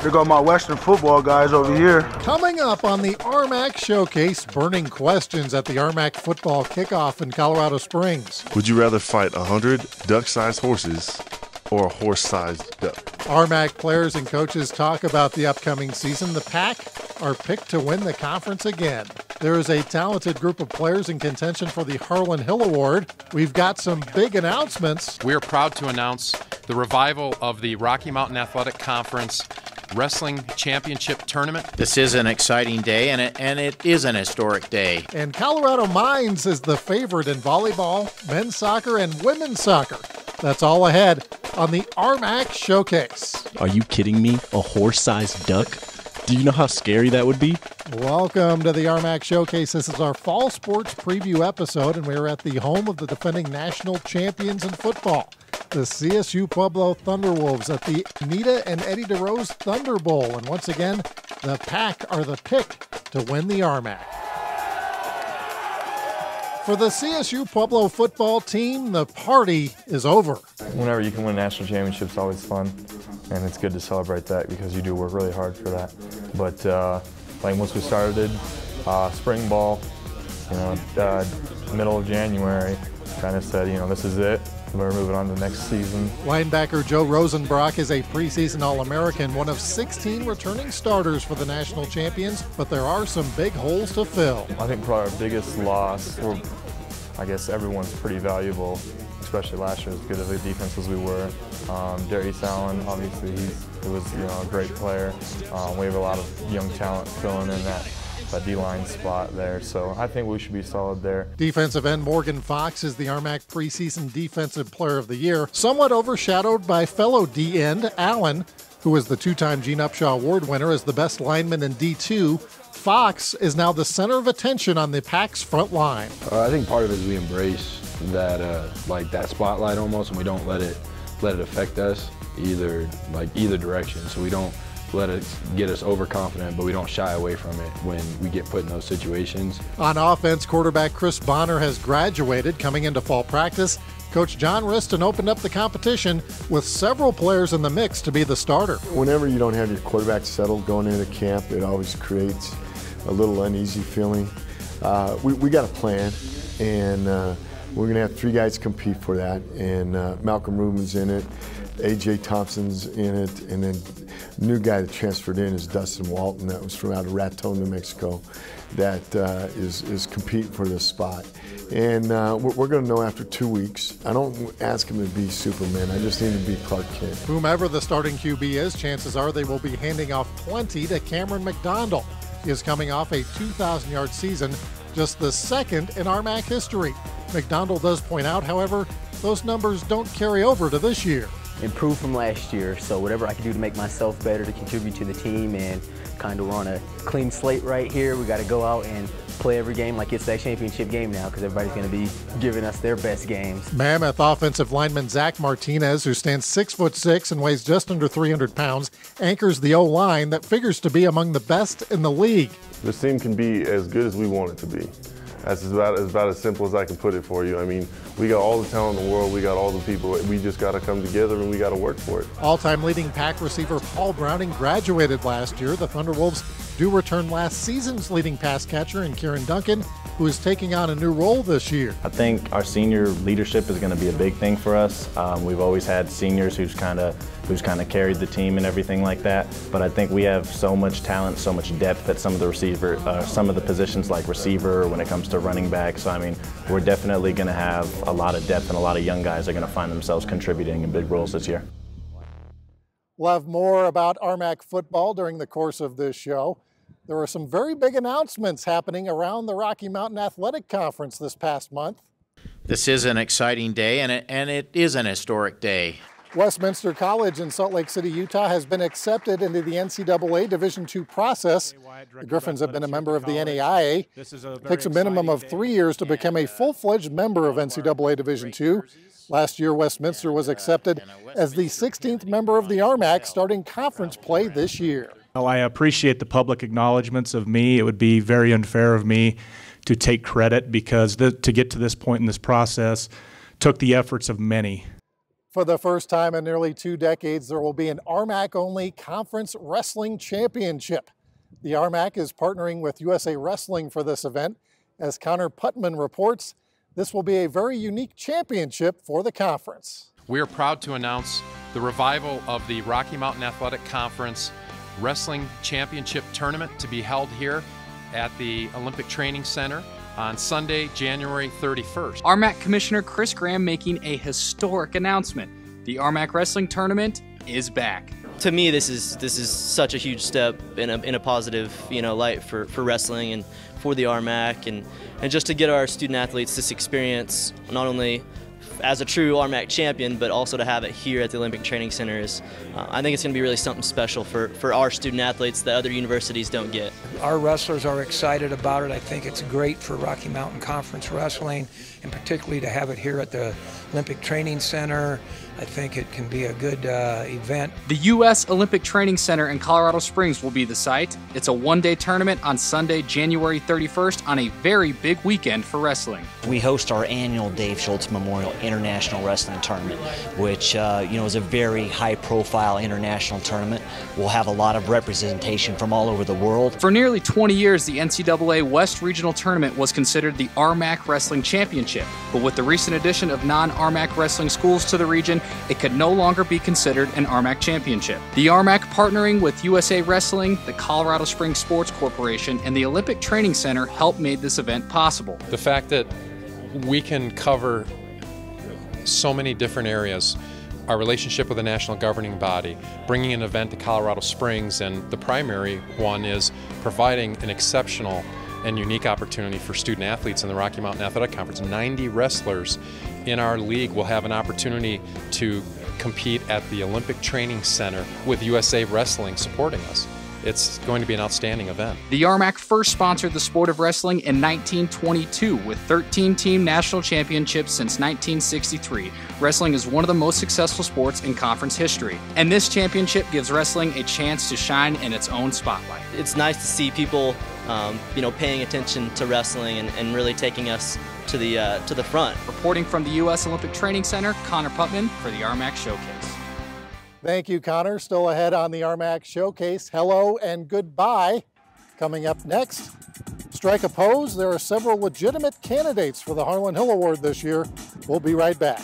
There go my Western football guys over here. Coming up on the RMAC Showcase, burning questions at the RMAC football kickoff in Colorado Springs. Would you rather fight 100 duck-sized horses or a horse-sized duck? RMAC players and coaches talk about the upcoming season. The Pack are picked to win the conference again. There is a talented group of players in contention for the Harlan Hill Award. We've got some big announcements. We are proud to announce the revival of the Rocky Mountain Athletic Conference Wrestling Championship Tournament. This is an exciting day, and it is an historic day. And Colorado Mines is the favorite in volleyball, men's soccer, and women's soccer. That's all ahead on the RMAC Showcase. Are you kidding me? A horse-sized duck? Do you know how scary that would be? Welcome to the RMAC Showcase. This is our fall sports preview episode, and we're at the home of the defending national champions in football, the CSU-Pueblo Thunderwolves at the Nita and Eddie DeRose Thunder Bowl. And once again, the Pack are the pick to win the RMAC. For the CSU-Pueblo football team, the party is over. Whenever you can win a national championship, it's always fun, and it's good to celebrate that because you do work really hard for that. But like once we started spring ball, middle of January, kind of said, this is it. We're moving on to the next season. Linebacker Joe Rosenbrock is a preseason All-American, one of 16 returning starters for the national champions, but there are some big holes to fill. I think probably our biggest loss, I guess everyone's pretty valuable, especially last year, as good of a defense as we were. Darius Allen, obviously, he was a great player. We have a lot of young talent filling in that D-line spot there, so I think we should be solid there. Defensive end Morgan Fox is the RMAC preseason Defensive Player of the Year, somewhat overshadowed by fellow D-end Allen, who is the two-time Gene Upshaw Award winner as the best lineman in D2. Fox is now the center of attention on the Pack's front line. I think part of it is we embrace that that spotlight almost, and we don't let it affect us either direction. So we don't let it get us overconfident, but we don't shy away from it when we get put in those situations. On offense, quarterback Chris Bonner has graduated coming into fall practice. Coach John Riston opened up the competition with several players in the mix to be the starter. Whenever you don't have your quarterback settled going into camp, it always creates a little uneasy feeling. We got a plan, and we're going to have three guys compete for that, and Malcolm Rubin's in it, A.J. Thompson's in it, and then new guy that transferred in is Dustin Walton, that was from out of Raton, New Mexico, that is competing for this spot. And we're going to know after 2 weeks. I don't ask him to be Superman, I just need to be Clark Kent. Whomever the starting QB is, chances are they will be handing off plenty to Cameron McDonald. He is coming off a 2,000-yard season, just the second in RMAC history. McDonald does point out, however, those numbers don't carry over to this year. Improved from last year, so whatever I can do to make myself better, to contribute to the team, and kind of we're on a clean slate right here. We got to go out and play every game like it's that championship game now, because everybody's going to be giving us their best games. Mammoth offensive lineman Zach Martinez, who stands 6'6" and weighs just under 300 pounds, anchors the O-line that figures to be among the best in the league. This team can be as good as we want it to be. That's about as simple as I can put it for you. I mean, we got all the talent in the world, we got all the people, we just got to come together and we got to work for it. All-time leading Pack receiver Paul Browning graduated last year. The Thunderwolves do return last season's leading pass catcher in Kieran Duncan, who is taking on a new role this year. I think our senior leadership is going to be a big thing for us. We've always had seniors who's kind of carried the team and everything like that. But I think we have so much talent, so much depth at some of the positions like receiver when it comes to running back. So I mean, we're definitely going to have a lot of depth, and a lot of young guys are going to find themselves contributing in big roles this year. We'll have more about RMAC football during the course of this show. There were some very big announcements happening around the Rocky Mountain Athletic Conference this past month. This is an exciting day, and it is an historic day. Westminster College in Salt Lake City, Utah has been accepted into the NCAA Division II process. The Griffins have been a member of the NAIA. It takes a minimum of 3 years to become a full-fledged member of NCAA Division II. Last year, Westminster was accepted as the 16th member of the RMAC, starting conference play this year. Well, I appreciate the public acknowledgments of me. It would be very unfair of me to take credit, because to get to this point in this process took the efforts of many. For the first time in nearly 2 decades, there will be an RMAC-only conference wrestling championship. The RMAC is partnering with USA Wrestling for this event. As Connor Putman reports, this will be a very unique championship for the conference. We are proud to announce the revival of the Rocky Mountain Athletic Conference Wrestling Championship Tournament to be held here at the Olympic Training Center on Sunday, January 31st. RMAC Commissioner Chris Graham making a historic announcement. The RMAC Wrestling Tournament is back. To me, this is such a huge step in a positive light for wrestling and for the RMAC, and just to get our student athletes this experience, not only as a true RMAC champion, but also to have it here at the Olympic Training Center is, I think it's going to be really something special for our student athletes that other universities don't get. Our wrestlers are excited about it. I think it's great for Rocky Mountain Conference Wrestling, and particularly to have it here at the Olympic Training Center. I think it can be a good event. The U.S. Olympic Training Center in Colorado Springs will be the site. It's a one-day tournament on Sunday, January 31st on a very big weekend for wrestling. We host our annual Dave Schultz Memorial International Wrestling Tournament, which is a very high-profile international tournament. We'll have a lot of representation from all over the world. For nearly 20 years, the NCAA West Regional Tournament was considered the RMAC Wrestling Championship, but with the recent addition of non-RMAC wrestling schools to the region, it could no longer be considered an RMAC championship. The RMAC, partnering with USA Wrestling, the Colorado Springs Sports Corporation, and the Olympic Training Center, helped made this event possible. The fact that we can cover so many different areas, our relationship with the national governing body, bringing an event to Colorado Springs, and the primary one is providing an exceptional and unique opportunity for student athletes in the Rocky Mountain Athletic Conference. 90 wrestlers in our league will have an opportunity to compete at the Olympic Training Center with USA Wrestling supporting us. It's going to be an outstanding event. The RMAC first sponsored the sport of wrestling in 1922 with 13-team national championships since 1963. Wrestling is one of the most successful sports in conference history, and this championship gives wrestling a chance to shine in its own spotlight. It's nice to see people paying attention to wrestling and really taking us to the front. Reporting from the U.S. Olympic Training Center, Connor Putman for the RMAC Showcase. Thank you, Connor. Still ahead on the RMAC Showcase, hello and goodbye. Coming up next, strike a pose. There are several legitimate candidates for the Harlan Hill Award this year. We'll be right back.